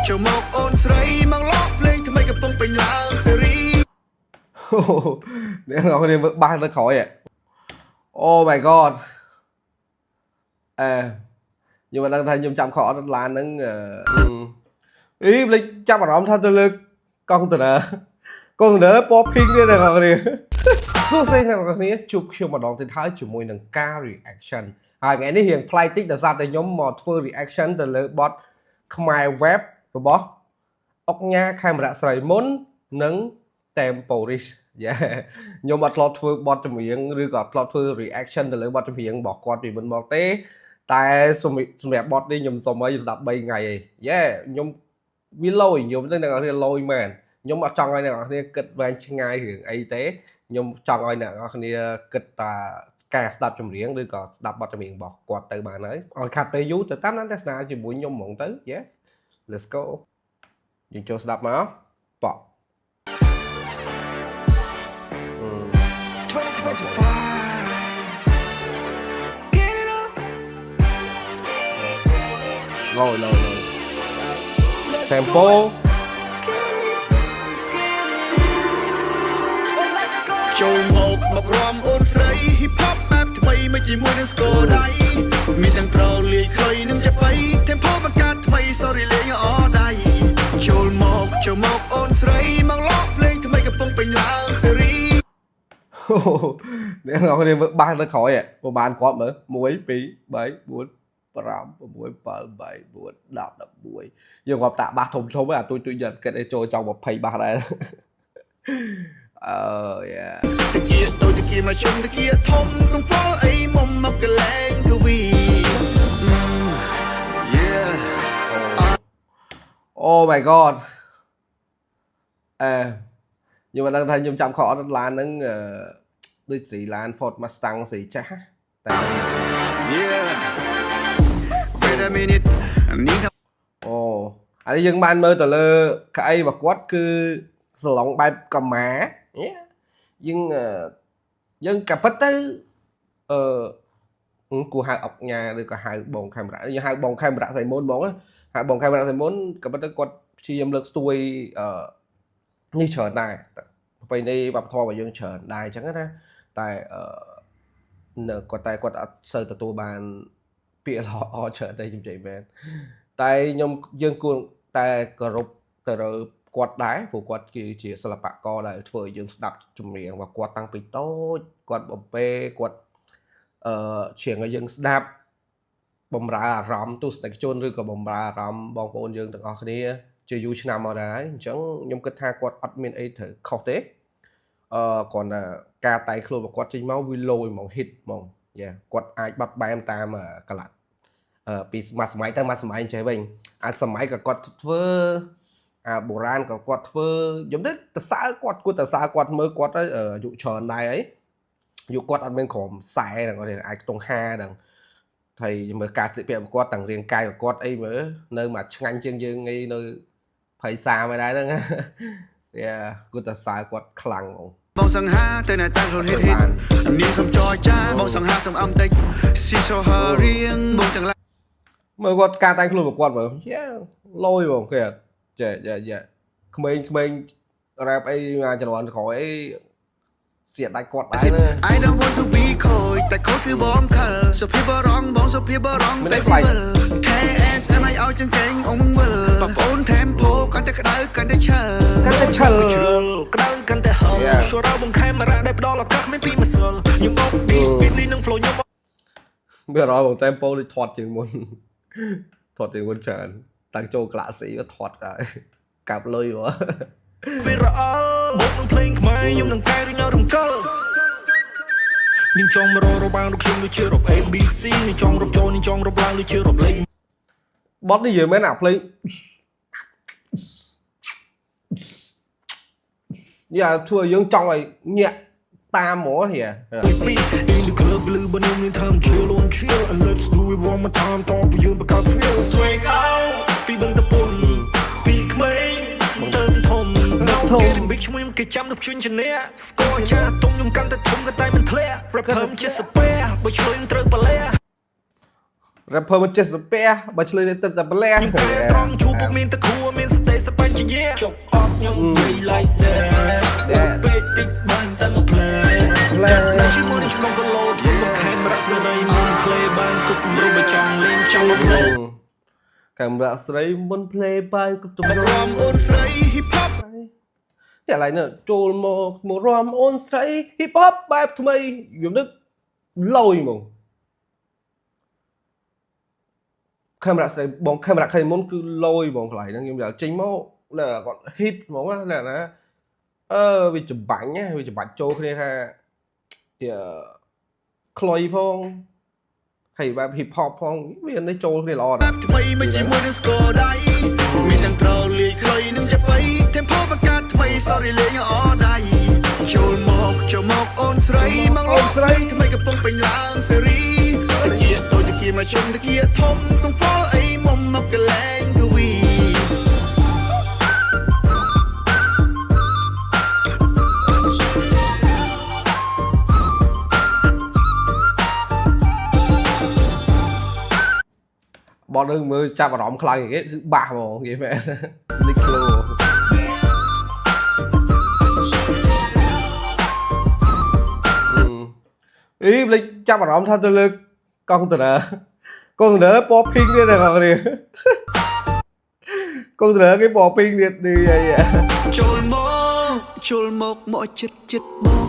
ចូលមកអូនស្រីមកឡោភ្លេងថ្មីកំពុងពេញឡើងសេរីអ្នកនរគ្នាមើលបាសនៅក្រោយOh my god ខ្ញុំមិនដឹងថាខ្ញុំចាំខកអត់ឡានហ្នឹងអីភ្លេចចាប់អារម្មណ៍ថាទៅលើកុងតឺន័រពណ៌ pink នេះអ្នកនរគ្នាសួស្តីអ្នកនរគ្នាជួបខ្ញុំម្ដងទៀតហើយជាមួយនឹងការ reaction ហើយថ្ងៃនេះរៀងប្លែកតិចដោយសារតែខ្ញុំមកធ្វើ reaction ទៅលើ bot ខ្មែរ web របស់អុកញ៉ាខេមរៈស្រីមុននិង Temporis ខ្ញុំអត់ធ្លាប់ធ្វើ bot ចម្រៀងឬក៏ធ្លាប់ធ្វើ reaction ទៅលើ bot ចម្រៀងរបស់គាត់ពីមុនមកទេតែសម្រាប់ bot នេះខ្ញុំសុំឲ្យស្ដាប់3ថ្ងៃឯងខ្ញុំវាលយខ្ញុំទៅអ្នកនរគ្នាលយមែនខ្ញុំអត់ចង់ឲ្យអ្នកនរគ្នាគិតវែងឆ្ងាយរឿងអីទេខ្ញុំចង់ឲ្យអ្នកនរគ្នាគិតតាការស្ដាប់ចម្រៀងឬក៏ស្ដាប់បទចម្រៀងរបស់គាត់ទៅបានហើយឲ្យខាត់ពេលយូរទៅតាមទស្សនាជាមួយខ្ញុំហ្មងទៅ Yes let's go យើងចូលស្ដាប់មកប៉លយtempoចូលមករំអូនស្រី hip hop បែបថ្មីមិនជាមួយនឹងស្គរដៃមានទាំងត្រលាយខ្លីនឹងចាបៃ tempo បង្កើតថ្មី sorry លេងអដៃចូលមកអូនស្រីមកឡោភ្លេងថ្មីកំពុងពេញឡើងសេរីអ្នកនរគ្នាមើលបាសនៅក្រោយប្រហែលគាត់មើល1 2 3 4 5 6 7 8 9 10 11យើងគាត់តាក់បាសធំអាទួយយកគិតឲ្យចូលចង់20បាសដែរតាគៀដូចតាគៀមកជុំតាគៀធំកង្វល់អីមុំមកកលែងកវី Oh my god ខ្ញុំមិនដឹងថាខ្ញុំចាំខកអត់ឡានហ្នឹងដូចស្រីឡាន Ford Mustang ស្រីចាស់តែ Wait a minute អានេះយើងបានមើលទៅលើក្អីរបស់គាត់គឺសាឡុងបែបកម្មាយើងកាពិតទៅគួរហៅអុកញ៉ាឬក៏ហៅបងខេមរៈយើងហៅបងខេមរៈសៃមុនហ្មងហៅបងខេមរៈសៃមុនកាពិតទៅគាត់ព្យាយាមលើកស្ទួយនេះច្រើនដែរប្រពៃណីវប្បធម៌របស់យើងច្រើនដែរអញ្ចឹងណាតែនៅគាត់អត់សូវទទួលបានពាក្យល្អច្រើនទេខ្ញុំនិយាយមែនតែយើងគួរតែគោរពទៅលើគាត់ដែរព្រោះគាត់គឺជាសិល្បករដែលធ្វើឲ្យយើងស្ដាប់ចម្រៀងរបស់គាត់តាំងពីតូចគាត់បំពេគាត់ច្រៀងឲ្យយើងស្ដាប់បំរើអារម្មណ៍ទស្សនិកជនឬក៏បំរើអារម្មណ៍បងប្អូនយើងទាំងអស់គ្នាជាយូរឆ្នាំមកដែរអញ្ចឹងខ្ញុំគិតថាគាត់អត់មានអីត្រូវខុសទេគ្រាន់តែការតែងខ្លួនរបស់គាត់ចេញមកវាលយហ្មង hit ហ្មងគាត់អាចបាត់បែនតាមកល័តពីមួយសម័យទៅមួយសម័យអញ្ចឹងវិញអាចសម័យក៏គាត់ធ្វើបុរាណក៏គាត់ធ្វើខ្ញុំទៅសើគាត់គួរតែសើគាត់មើលគាត់ទៅអាយុច្រើនដែរអីអាយុគាត់អត់មានក្រុម40ហ្នឹងគាត់អាចខ្ទង់50ហ្នឹងហើយមើលការស្លៀកពាក់របស់គាត់ទាំងរាងកាយរបស់គាត់អីមើលនៅមកឆ្ងាញ់ជាងយើងអីនៅភ័យសាមកដែរហ្នឹងគួរតែសើគាត់ខ្លាំងហ្មងបងសង្ហាទៅណែតាខ្លួនហិតនាងសំចរចាបងសង្ហាសំអំតិចស៊ីសូហារៀងបងទាំងឡាមើលគាត់ការតែងខ្លួនរបស់គាត់មើលលយហ្មងគេក្មេងរ៉ាប់អីមកចរន្តក្រោយអីសៀតដាច់គាត់ដែរណា I don't want to be coy តែខូចគឺបងខលសុភីបរងបងសុភីបរងតែស៊ីវិល KSM ឲ្យចង្កេងអងវិលបងប្អូន Tempo កាន់តែក្តៅកាន់តែឆលក្តៅកាន់តែហឹងចូលរោបងខេមរៈដែលផ្ដល់ឱកាសមានពីម្សិលខ្ញុំមកពី speed នេះនឹង flow ខ្ញុំវារោបង Tempo ដូចធាត់ជាងមុនច្រើនតាំងចូលក្លាក់ស៊ីក៏ធាត់ដែរកាប់លុយហ៎វារអល់មកនឹងភ្លេងខ្មែរខ្ញុំនឹងកែរញ៉ៅរំកិលនាងចង់មករបាំងដូចខ្ញុំដូចជារ៉ុប ABC នាងចង់រົບចូលនាងចង់រົບឡើងដូចជារ៉ុបលេងបត់នេះយើងមែនអាភ្លេងធ្វើយើងចង់ឲ្យញាក់តាមហ្មងហ៎ In the club blue បើខ្ញុំមាន time chill on chill and let's do it one more time តបយើងបង្កើត feel straight out ពីបឹងតពុនពីក្មេងទៅធំគេនឹងប៊ីឈ្មោះគេចាំនឹងជួនជំនះស្គរចាទុំខ្ញុំកាន់តែធំកាន់តែមិនធ្លាក់ rapper ជាស្ពែបើឆ្លុយត្រូវបលែ rapper មិនចេះសាពះបើឆ្លើយទៅទឹកតែប្លែត្រង់ជួបពុកមានតគួមានសតិសបញ្ញៈចុកអត់ខ្ញុំនិយាយ like that ពេលតិចបានតែមក play ជាមួយនឹងខ្ញុំក៏លោតធ្វើមកខេមរៈស្រីមុន play បានគប់រូបចង់លេងចង់ play កាមេរ៉ាស្រីមុន play បានគប់ទម្រ រំអូនស្រី hip hop តែឡើយនេះចូលមករំអូនស្រី hip hop បែបថ្មីខ្ញុំនឹកលយហ្មងកាមេរ៉ាស្រីបងកាមេរ៉ាខាងមុនគឺលយហ្មងកន្លែងហ្នឹងខ្ញុំយកចេញមកគាត់ hit ហ្មងណាណាវាចម្បាញ់វាចម្បាច់ចូលគ្នាថាខ្លុយផងហើយបែប hip hop ផងវានេះចូលគ្នាល្អណាស់ ថ្មីមិនជាមួយនឹងស្គរដៃមានទាំងត្រលីខ្លុយនឹងចាប់បី tempo បង្កើតថ្មី sorry លេងអដៃចូលមកអូនស្រីមកលោកស្រីថ្មីកំពុងពេញឡើងសេរីតាគៀដូចតាគៀមកជុំតាគៀធំកងផលអីមុំមកកលែងកវីបត់នឹងមើលចាប់អារម្មណ៍ខ្លាំងគេគឺបាសហ្មងគេមែននេះក្លូអីភ្លេចចាប់អារម្មណ៍ថាទៅលើកុងតឺន័រពណ៌ pink ទៀតអ្នកនរកុងតឺន័រគេពណ៌ pink ទៀតនេះអីចូលមកចិត្តបង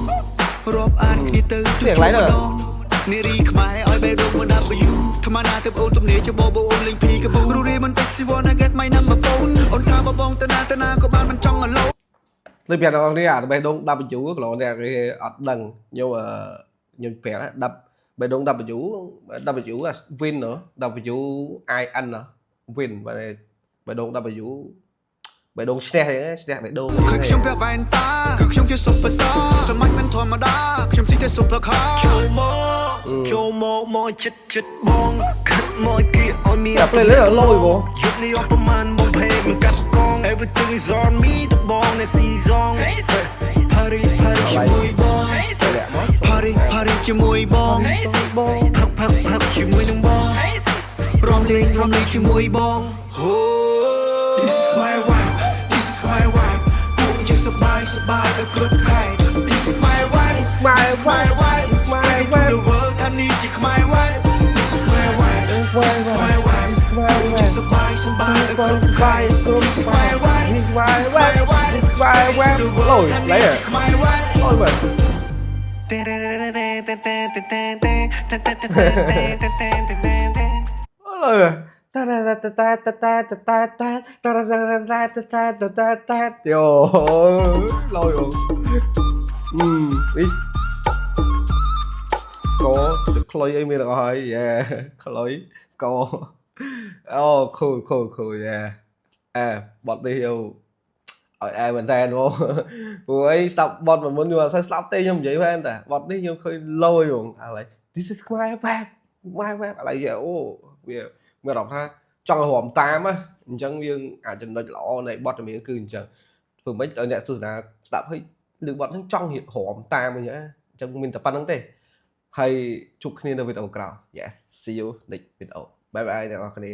រាប់អានគ្នាទៅទូម្ដងនារីខ្មែរឲ្យបេះដូងមកដាក់យូថ្មណាទៅអូនទំនេរច្បោអូនលេងភីកបូរូរីមិនទៅស៊ីវណា get my number phone អូនថាបងទៅណាក៏បានមិនចង់អឡូលើពីអ្នកនរគ្នាអាបេះដូង W កន្លងនេះគេអត់ដឹងខ្ញុំប្រាប់10បេះដូង W win ហ៎ W I N ហ៎ win បេះដូង W បេះដូងឈ្នះឈ្នះបេះដូងគឺខ្ញុំពាក់វ៉ែនតាគឺខ្ញុំជា superstar សម័យមិនធម្មតាខ្ញុំជិះតែ super car ចូលមកចិត្តបងខិតមកគៀឲ្យមានតែ play លើលយបងយប់នេះអត់ប្រមាណបងភេមិនកាត់កង everything is on me តបងในซีซอง party ជាមួយបង party ជាមួយបងផឹកជាមួយនឹងបងរំលេងជាមួយបង This is my wife ពួកយើងសប្បាយទៅគ្រប់ខែ This is my wife the world ថានេះជា my wife This is my wife ពួកយើងសប្បាយទៅគ្រប់ខែ This is my wife លយឡៃអូយមើលអូយតាតាយោលយអូនេះស្គរទឹកខ្លុយអីមានទាំងអស់ហើយយេខ្លុយស្គរអូ cool យេបត់នេះយោឲ្យអែមែនតើបងព្រោះអីស្ដាប់បត់មុនខ្ញុំអត់សូវស្ដាប់ទេខ្ញុំនិយាយមែនតាបត់នេះខ្ញុំឃើញលយហ្មងឥឡូវ This is my web ឥឡូវអូវាមានអារម្មណ៍ថាចង់រំតាមអញ្ចឹងយើងអាចចំណុចល្អនៃបទចម្រៀងគឺអញ្ចឹងធ្វើម៉េចឲ្យអ្នកទស្សនាស្ដាប់ហើយលើបទហ្នឹងចង់រំតាមអញ្ចឹងមានតែប៉ុណ្្នឹងទេហើយជួបគ្នានៅវីដេអូក្រោយ Yes see you next video bye bye អ្នកនរគ្នា